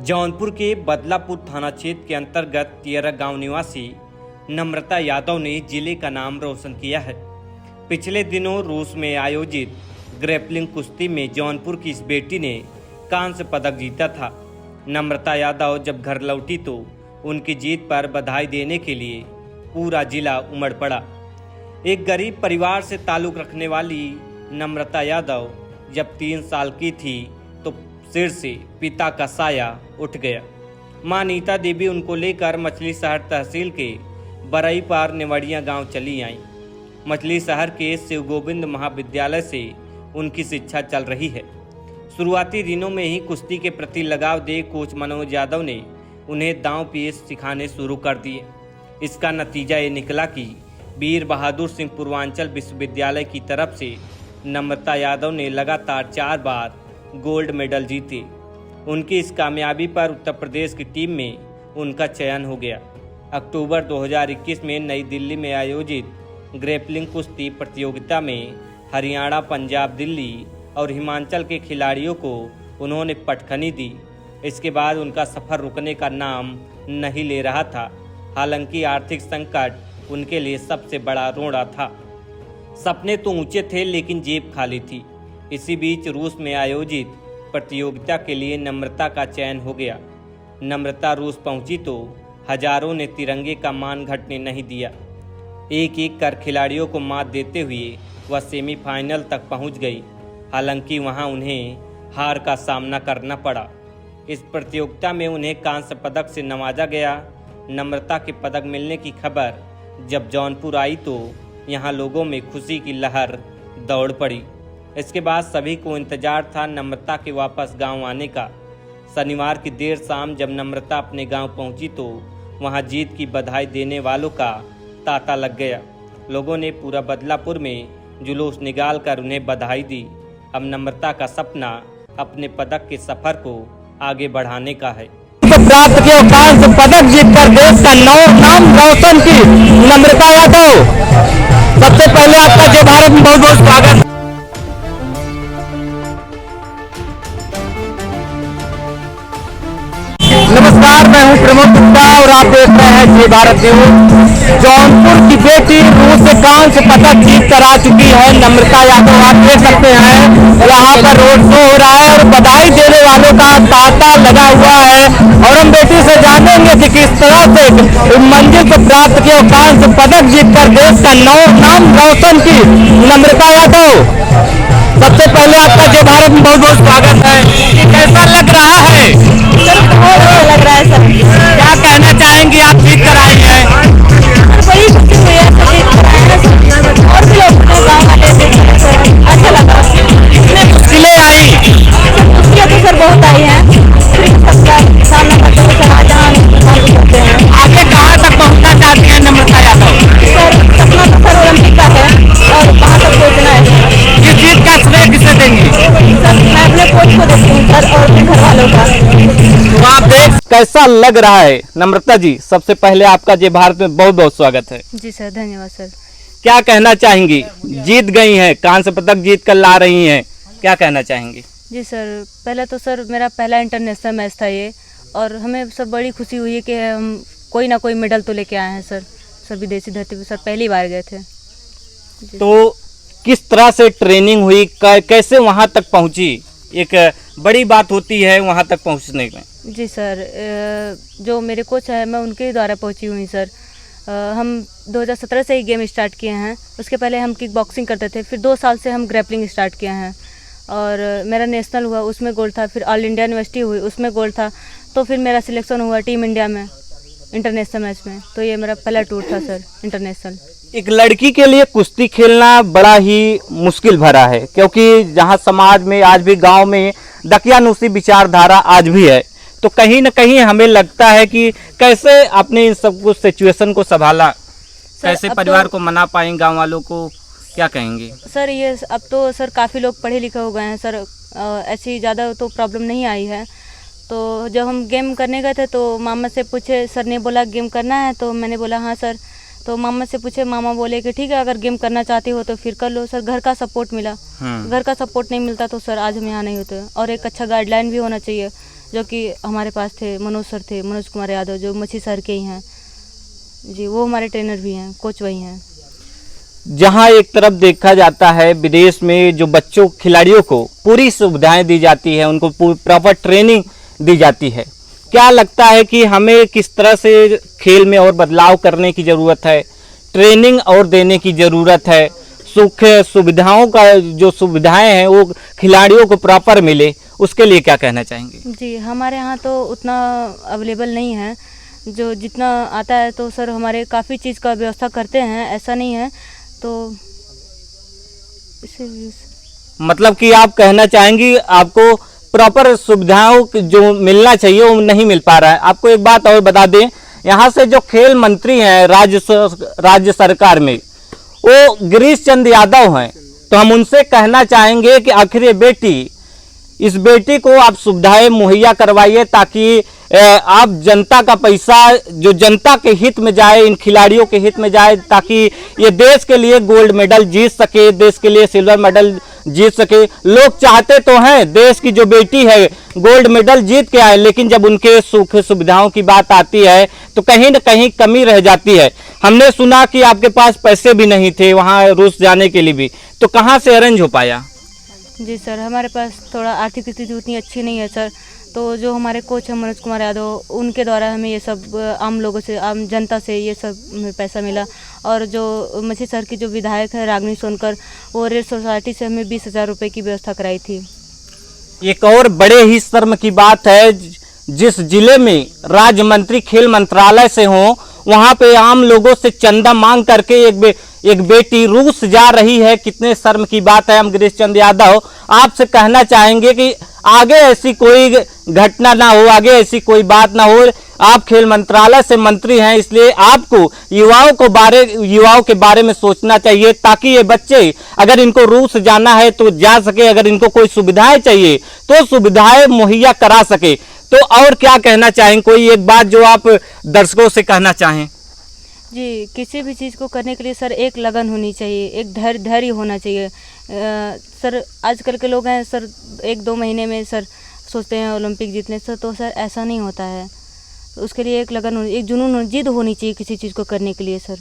जौनपुर के बदलापुर थाना क्षेत्र के अंतर्गत तियरा गांव निवासी नम्रता यादव ने जिले का नाम रोशन किया है। पिछले दिनों रूस में आयोजित ग्रैपलिंग कुश्ती में जौनपुर की इस बेटी ने कांस्य पदक जीता था। नम्रता यादव जब घर लौटी तो उनकी जीत पर बधाई देने के लिए पूरा जिला उमड़ पड़ा। एक गरीब परिवार से ताल्लुक़ रखने वाली नम्रता यादव जब 3 साल की थी तो सिर से पिता का साया उठ गया। मां नीता देवी उनको लेकर मछली शहर तहसील के बरई पार नेवड़िया गांव चली आईं। मछली शहर के शिव गोविंद महाविद्यालय से उनकी शिक्षा चल रही है। शुरुआती दिनों में ही कुश्ती के प्रति लगाव देख कोच मनोज यादव ने उन्हें दांव पेच सिखाने शुरू कर दिए। इसका नतीजा ये निकला कि वीर बहादुर सिंह पूर्वांचल विश्वविद्यालय की तरफ से नम्रता यादव ने लगातार 4 बार गोल्ड मेडल जीते। उनकी इस कामयाबी पर उत्तर प्रदेश की टीम में उनका चयन हो गया। अक्टूबर 2021 में नई दिल्ली में आयोजित ग्रैपलिंग कुश्ती प्रतियोगिता में हरियाणा, पंजाब, दिल्ली और हिमाचल के खिलाड़ियों को उन्होंने पटखनी दी। इसके बाद उनका सफ़र रुकने का नाम नहीं ले रहा था। हालांकि आर्थिक संकट उनके लिए सबसे बड़ा रोड़ा था। सपने तो ऊंचे थे लेकिन जेब खाली थी। इसी बीच रूस में आयोजित प्रतियोगिता के लिए नम्रता का चयन हो गया। नम्रता रूस पहुंची तो हजारों ने तिरंगे का मान घटने नहीं दिया। एक एक कर खिलाड़ियों को मात देते हुए वह सेमीफाइनल तक पहुंच गई। हालांकि वहां उन्हें हार का सामना करना पड़ा। इस प्रतियोगिता में उन्हें कांस्य पदक से नवाजा गया। नम्रता के पदक मिलने की खबर जब जौनपुर आई तो यहाँ लोगों में खुशी की लहर दौड़ पड़ी। इसके बाद सभी को इंतजार था नम्रता के वापस गांव आने का। शनिवार की देर शाम जब नम्रता अपने गांव पहुंची तो वहां जीत की बधाई देने वालों का तांता लग गया। लोगों ने पूरा बदलापुर में जुलूस निकाल कर उन्हें बधाई दी। अब नम्रता का सपना अपने पदक के सफर को आगे बढ़ाने का है। प्राप्त किया कांस्य पदक जीतकर देश का नाम रोशन की नम्रता यादव, सबसे पहले आपका जय भारत में बहुत बहुत स्वागत। नमस्कार, मैं हूं प्रमोद गुप्ता और आप देख रहे हैं जय भारत न्यूज। जौनपुर की बेटी रूस से कांस्य पदक जीत कर आ चुकी है नम्रता यादव। आप देख सकते हैं यहाँ पर रोड शो हो रहा है और बधाई देने वालों का तांता लगा हुआ है। और हम बेटी से जानेंगे कि किस तरह से मंजिल को प्राप्त किया कांस्य पदक जीत कर देश का नाम रोशन की नम्रता यादव। सबसे पहले आपका जय भारत में बहुत बहुत स्वागत है। कैसा लग रहा है? बहुत अच्छा लग रहा है सर। क्या कहना चाहेंगे? आप जीत कर आई हैं। बड़ी खुशी हुई है, सब जीत कर आए हैं और भी लोग गाँव वाले देखे सर, अच्छा लगा। कितने मुश्किलें आई? मुश्किलें तो सर बहुत आई हैं, सबका सामना करते हुए सर आज हम करते हैं। आगे कहाँ तक पहुँचना चाहती हैं नम्रता यादव? सर सपना तो सर ओलंपिक का है और वहाँ तक पहुँचना है। ये जीत का श्रेय किसे देंगी? सर मैं अपने कोच को देती हूँ सर और अपने घर वालों का। तो आप देख कैसा लग रहा है नम्रता जी? सबसे पहले आपका जय भारत में बहुत बहुत स्वागत है। जी सर, धन्यवाद सर। क्या कहना चाहेंगी? जीत गई हैं, कांस्य पदक जीत कर ला रही हैं, क्या कहना चाहेंगी? जी सर, पहले तो सर मेरा पहला इंटरनेशनल मैच था ये और हमें सर बड़ी खुशी हुई है कि हम कोई ना कोई मेडल तो लेके आए हैं सर। सर विदेशी धरती पर सर पहली बार गए थे। तो किस तरह से ट्रेनिंग हुई, कैसे वहां तक पहुंची? एक बड़ी बात होती है वहां तक पहुंचने में। जी सर, जो मेरे कोच है मैं उनके द्वारा पहुंची हुई सर। हम 2017 से ही गेम स्टार्ट किए हैं। उसके पहले हम किक बॉक्सिंग करते थे, फिर 2 साल से हम ग्रैपलिंग स्टार्ट किए हैं और मेरा नेशनल हुआ, उसमें गोल्ड था। फिर ऑल इंडिया यूनिवर्सिटी हुई, उसमें गोल्ड था। तो फिर मेरा सिलेक्शन हुआ टीम इंडिया में इंटरनेशनल मैच में। तो ये मेरा पहला टूर था सर इंटरनेशनल। एक लड़की के लिए कुश्ती खेलना बड़ा ही मुश्किल भरा है, क्योंकि जहां समाज में आज भी गांव में दकियानुसी विचारधारा आज भी है। तो कहीं न कहीं हमें लगता है कि कैसे अपने इन सब कुछ सिचुएशन को संभाला, कैसे परिवार को मना पाएंगे, गांव वालों को क्या कहेंगे? सर ये अब तो सर काफ़ी लोग पढ़े लिखे हो गए हैं सर, ऐसी ज़्यादा तो प्रॉब्लम नहीं आई है। तो जब हम गेम करने गए थे तो मामा से पूछे, सर ने बोला गेम करना है, तो मैंने बोला हाँ सर। तो मामा से पूछे, मामा बोले कि ठीक है अगर गेम करना चाहती हो तो फिर कर लो। सर घर का सपोर्ट मिला, घर का सपोर्ट नहीं मिलता तो सर आज हम यहाँ नहीं होते। और एक अच्छा गाइडलाइन भी होना चाहिए जो कि हमारे पास थे, मनोज सर थे, मनोज कुमार यादव, जो मछली शहर के ही हैं जी, वो हमारे ट्रेनर भी हैं, कोच वही हैं। जहां एक तरफ देखा जाता है विदेश में जो बच्चों खिलाड़ियों को पूरी सुविधाएं दी जाती है, उनको प्रॉपर ट्रेनिंग दी जाती है, क्या लगता है कि हमें किस तरह से खेल में और बदलाव करने की ज़रूरत है, ट्रेनिंग और देने की ज़रूरत है, सुख सुविधाओं का जो सुविधाएं हैं वो खिलाड़ियों को प्रॉपर मिले, उसके लिए क्या कहना चाहेंगे? जी, हमारे यहाँ तो उतना अवेलेबल नहीं है, जो जितना आता है तो सर हमारे काफ़ी चीज़ का व्यवस्था करते हैं, ऐसा नहीं है तो इसे मतलब कि आप कहना चाहेंगी आपको प्रॉपर सुविधाओं जो मिलना चाहिए वो नहीं मिल पा रहा है। आपको एक बात और बता दें, यहाँ से जो खेल मंत्री हैं राज्य सरकार में, वो गिरीश चंद यादव हैं, तो हम उनसे कहना चाहेंगे कि आखिर ये इस बेटी को आप सुविधाएं मुहैया करवाइए, ताकि आप जनता का पैसा जो जनता के हित में जाए, इन खिलाड़ियों के हित में जाए, ताकि ये देश के लिए गोल्ड मेडल जीत सके, देश के लिए सिल्वर मेडल जीत सके। लोग चाहते तो हैं देश की जो बेटी है गोल्ड मेडल जीत के आए, लेकिन जब उनके सुख सुविधाओं की बात आती है तो कहीं न कहीं कमी रह जाती है। हमने सुना कि आपके पास पैसे भी नहीं थे वहाँ रूस जाने के लिए भी, तो कहाँ से अरेंज हो पाया? जी सर, हमारे पास थोड़ा आर्थिक स्थिति उतनी अच्छी नहीं है सर, तो जो हमारे कोच हैं मनोज कुमार यादव, उनके द्वारा हमें ये सब आम लोगों से, आम जनता से ये सब पैसा मिला। और जो मछली शहर की जो विधायक है रागनी सोनकर, वो रेड सोसाइटी से हमें 20,000 रुपये की व्यवस्था कराई थी। एक और बड़े ही शर्म की बात है, जिस जिले में राज्य मंत्री खेल मंत्रालय से हो, वहां पे आम लोगों से चंदा मांग करके एक बेटी रूस जा रही है। कितने शर्म की बात है। हम गिरीश चंद यादव आपसे कहना चाहेंगे कि आगे ऐसी कोई घटना ना हो, आगे ऐसी कोई बात ना हो। आप खेल मंत्रालय से मंत्री हैं, इसलिए आपको युवाओं के बारे में सोचना चाहिए, ताकि ये बच्चे अगर इनको रूस जाना है तो जा सके, अगर इनको कोई सुविधाएं चाहिए तो सुविधाएं मुहैया करा सके। तो और क्या कहना चाहें, कोई एक बात जो आप दर्शकों से कहना चाहें? जी, किसी भी चीज़ को करने के लिए सर एक लगन होनी चाहिए, एक धैर्य होना चाहिए। सर आजकल के लोग हैं सर 1-2 महीने में सर सोचते हैं ओलंपिक जीतने से, तो सर ऐसा नहीं होता है। उसके लिए एक लगन एक जुनून, जिद होनी चाहिए किसी चीज़ को करने के लिए सर।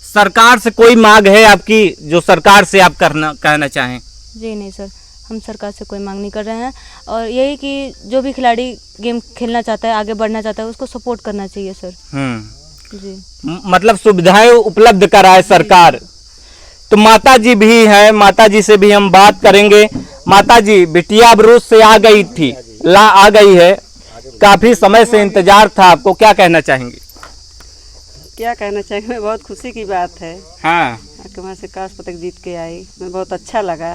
सरकार से कोई मांग है आपकी जो सरकार से आप कहना चाहें? जी नहीं सर, हम सरकार से कोई मांग नहीं कर रहे हैं, और यही कि जो भी खिलाड़ी गेम खेलना चाहता है, आगे बढ़ना चाहता है, उसको सपोर्ट करना चाहिए सर। जी, मतलब सुविधाएं उपलब्ध कराए सरकार। तो माता जी भी है, माता जी से भी हम बात करेंगे। माता जी, बिटिया अब रूस से आ गई है, काफी समय से इंतजार था आपको, क्या कहना चाहेंगे? क्या कहना चाहेंगे, बहुत खुशी की बात है। हाँ, वहाँ से कांस्य पदक जीत के आई, मैं बहुत अच्छा लगा।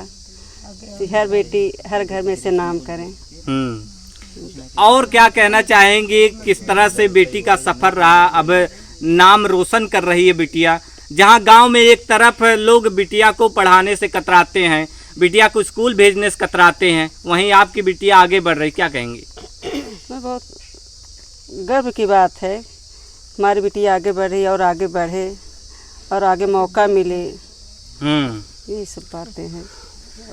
हर बेटी हर घर में से नाम करें। और क्या कहना चाहेंगे, किस तरह से बेटी का सफर रहा, अब नाम रोशन कर रही है बिटिया? जहां गांव में एक तरफ लोग बिटिया को पढ़ाने से कतराते हैं, बिटिया को स्कूल भेजने से कतराते हैं, वहीं आपकी बिटिया आगे बढ़ रही, क्या कहेंगे? मैं बहुत गर्व की बात है, हमारी बिटिया आगे बढ़ी और आगे बढ़े और आगे मौका मिले, ये सब बातें हैं।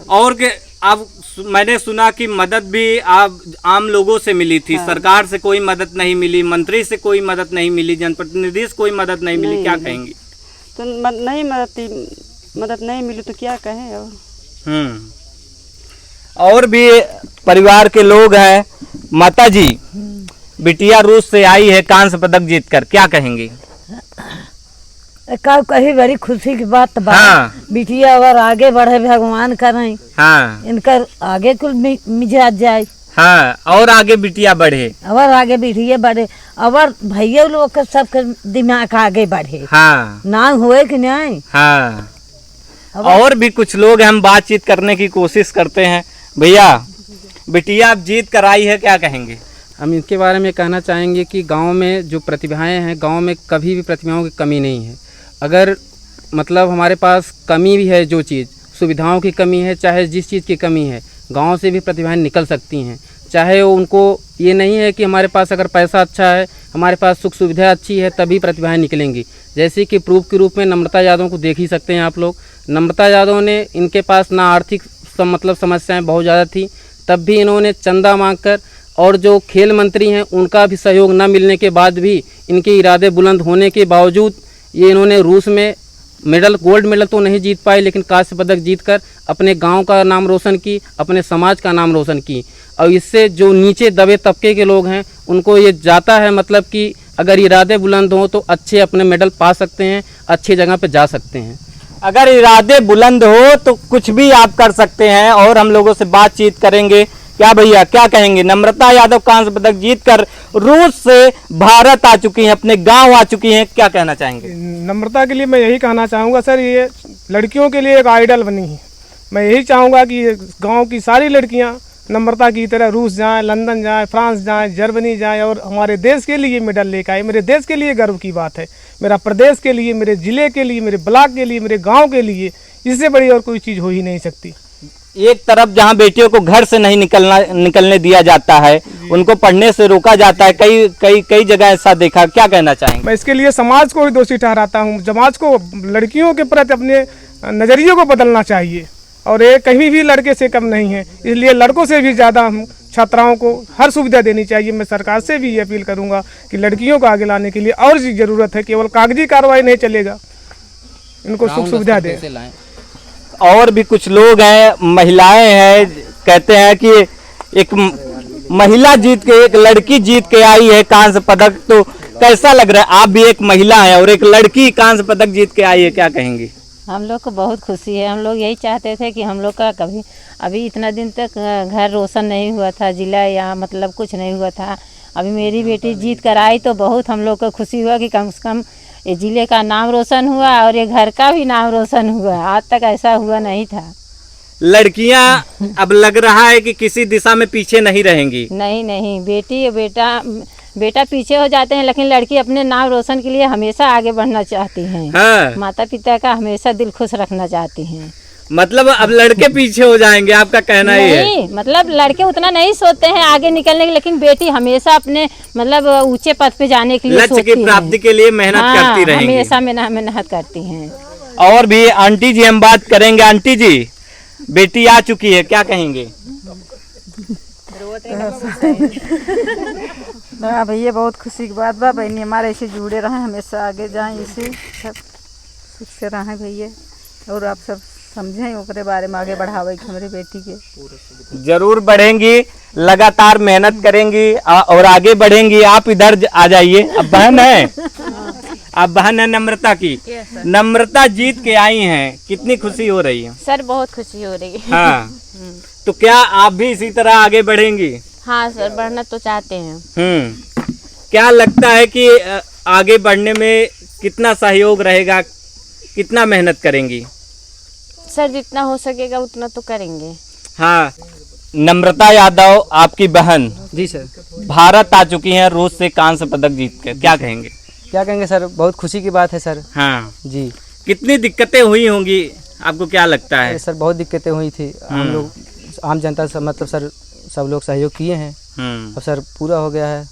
और अब मैंने सुना कि मदद भी आप आम लोगों से मिली थी। हाँ। सरकार से कोई मदद नहीं मिली, मंत्री से कोई मदद नहीं मिली, जनप्रतिनिधि से कोई मदद नहीं मिली, क्या कहेंगी? तो नहीं मदद नहीं मिली तो क्या कहें। और भी परिवार के लोग हैं। माता जी, बिटिया रूस से आई है कांस्य पदक जीतकर, क्या कहेंगी? कही बड़ी खुशी की बात बा। हाँ। बिटिया और आगे बढ़े, भगवान करें। हाँ। इनका आगे कुल मिजाज जाए। हाँ, और आगे बिटिया बढ़े, और आगे बिटिया बढ़े, और भैया लोग के सबके दिमाग आगे बढ़े। हाँ। ना हुए कि नहीं। हाँ। और भी कुछ लोग हम बातचीत करने की कोशिश करते हैं। भैया, बिटिया अब जीत कर आई है, क्या कहेंगे? हम इनके बारे में कहना चाहेंगे कि गांव में जो प्रतिभाएं हैं, गांव में कभी भी प्रतिभाओं की कमी नहीं है। अगर मतलब हमारे पास कमी भी है, जो चीज़ सुविधाओं की कमी है, चाहे जिस चीज़ की कमी है, गांव से भी प्रतिभाएं निकल सकती हैं। चाहे वो उनको ये नहीं है कि हमारे पास अगर पैसा अच्छा है, हमारे पास सुख सुविधा अच्छी है, तभी प्रतिभाएं निकलेंगी। जैसे कि प्रूफ के रूप में नम्रता यादव को देख ही सकते हैं आप लोग। नम्रता यादव ने, इनके पास ना आर्थिक मतलब समस्याएं बहुत ज़्यादा थी, तब भी इन्होंने चंदा मांगकर और जो खेल मंत्री हैं उनका भी सहयोग न मिलने के बाद भी इनके इरादे बुलंद होने के बावजूद ये इन्होंने रूस में गोल्ड मेडल तो नहीं जीत पाए, लेकिन कांस्य पदक जीतकर अपने गांव का नाम रोशन की, अपने समाज का नाम रोशन की। और इससे जो नीचे दबे तबके के लोग हैं उनको ये जाता है, मतलब कि अगर इरादे बुलंद हों तो अच्छे अपने मेडल पा सकते हैं, अच्छी जगह पे जा सकते हैं। अगर इरादे बुलंद हो तो कुछ भी आप कर सकते हैं। और हम लोगों से बातचीत करेंगे। क्या भैया क्या कहेंगे? नम्रता यादव कांस्य पदक जीतकर रूस से भारत आ चुकी हैं, अपने गांव आ चुकी हैं, क्या कहना चाहेंगे? नम्रता के लिए मैं यही कहना चाहूँगा सर, ये लड़कियों के लिए एक आइडल बनी है। मैं यही चाहूँगा कि गांव की सारी लड़कियां नम्रता की तरह रूस जाएं, लंदन जाएं, फ्रांस जाएं, जर्मनी जाएं और हमारे देश के लिए मेडल लेकर आए। मेरे देश के लिए गर्व की बात है, मेरा प्रदेश के लिए, मेरे ज़िले के लिए, मेरे ब्लॉक के लिए, मेरे गांव के लिए, इससे बड़ी और कोई चीज़ हो ही नहीं सकती। एक तरफ जहां बेटियों को घर से नहीं निकलने दिया जाता है, उनको पढ़ने से रोका जाता है, कई जगह ऐसा देखा, क्या कहना चाहेंगे? मैं इसके लिए समाज को ही दोषी ठहराता हूँ। समाज को लड़कियों के प्रति अपने नज़रिए को बदलना चाहिए और ये कहीं भी लड़के से कम नहीं है, इसलिए लड़कों से भी ज़्यादा हम छात्राओं को हर सुविधा देनी चाहिए। मैं सरकार से भी ये अपील करूँगा कि लड़कियों को आगे लाने के लिए और ज़रूरत है, केवल कागजी कार्रवाई नहीं चलेगा, इनको सुख सुविधा दें। और भी कुछ लोग हैं, महिलाएं हैं, कहते हैं कि एक महिला जीत के, एक लड़की जीत के आई है कांस्य पदक, तो कैसा लग रहा है? आप भी एक महिला हैं और एक लड़की कांस्य पदक जीत के आई है, क्या कहेंगी? हम लोग को बहुत खुशी है। हम लोग यही चाहते थे कि हम लोग का कभी अभी इतना दिन तक घर रोशन नहीं हुआ था, जिला या मतलब कुछ नहीं हुआ था। अभी मेरी बेटी जीत कर आई तो बहुत हम लोग को खुशी हुआ कि कम से कम ये जिले का नाम रोशन हुआ और ये घर का भी नाम रोशन हुआ। आज तक ऐसा हुआ नहीं था। लड़कियां अब लग रहा है कि किसी दिशा में पीछे नहीं रहेंगी। नहीं, बेटी बेटा पीछे हो जाते हैं, लेकिन लड़की अपने नाम रोशन के लिए हमेशा आगे बढ़ना चाहती हैं। हाँ। माता पिता का हमेशा दिल खुश रखना चाहती हैं। मतलब अब लड़के पीछे हो जाएंगे, आपका कहना ये है? नहीं, मतलब लड़के उतना नहीं सोचते हैं आगे निकलने के, लेकिन बेटी हमेशा अपने मतलब ऊंचे पद पे जाने के लिए लक्ष्य की प्राप्ति के लिए मेहनत करती रहेंगी। हमेशा मेहनत करती हैं। और भी आंटी जी हम बात करेंगे। आंटी जी, बेटी आ चुकी है, क्या कहेंगे? हाँ भैया, बहुत खुशी की बात बा। बहनी हमारे ऐसे जुड़े रहें, हमेशा आगे जाएं, इसे सब सुख से रहें भैया। और आप सब समझें ओकरे बारे में, आगे बढ़ावे हमारी बेटी के। जरूर बढ़ेंगी, लगातार मेहनत करेंगी और आगे बढ़ेंगी। आप इधर आ जाइए। अब बहन है, अब बहन है नम्रता की। नम्रता जीत के आई हैं, कितनी खुशी हो रही है? सर बहुत खुशी हो रही है। हाँ, तो क्या आप भी इसी तरह आगे बढ़ेंगी? हाँ सर, बढ़ना तो चाहते हैं। क्या लगता है कि आगे बढ़ने में कितना सहयोग रहेगा, कितना मेहनत करेंगी? सर जितना हो सकेगा उतना तो करेंगे। हाँ, नम्रता यादव आपकी बहन जी सर, भारत आ चुकी हैं रूस से कांस्य पदक जीत के, क्या कहेंगे? क्या कहेंगे सर, बहुत खुशी की बात है सर। हाँ जी, कितनी दिक्कतें हुई होंगी, आपको क्या लगता है? सर बहुत दिक्कतें हुई थी। हम लोग आम जनता से मतलब सर सब लोग सहयोग किए हैं और सर पूरा हो गया है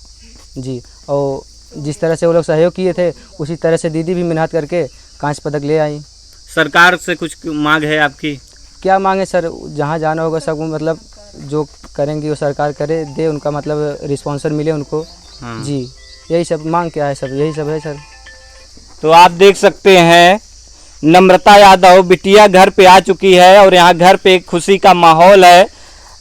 जी। और जिस तरह से वो लोग सहयोग किए थे उसी तरह से दीदी भी मेहनत करके कांस्य पदक ले आई। सरकार से कुछ मांग है आपकी? क्या मांगे सर, जहाँ जाना होगा सब मतलब जो करेंगे वो सरकार करे, दे, उनका मतलब रिस्पॉन्सर मिले उनको। जी, यही सब मांग क्या है सर, यही सब है सर। तो आप देख सकते हैं नम्रता यादव बिटिया घर पे आ चुकी है और यहाँ घर पे खुशी का माहौल है।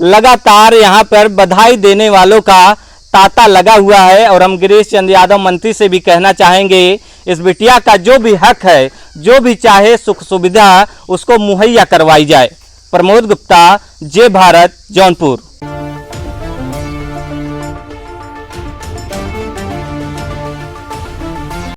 लगातार यहाँ पर बधाई देने वालों का तांता लगा हुआ है। और हम गिरीश चंद्र यादव मंत्री से भी कहना चाहेंगे, इस बिटिया का जो भी हक है, जो भी चाहे सुख सुविधा, उसको मुहैया करवाई जाए। प्रमोद गुप्ता, जय भारत, जौनपुर।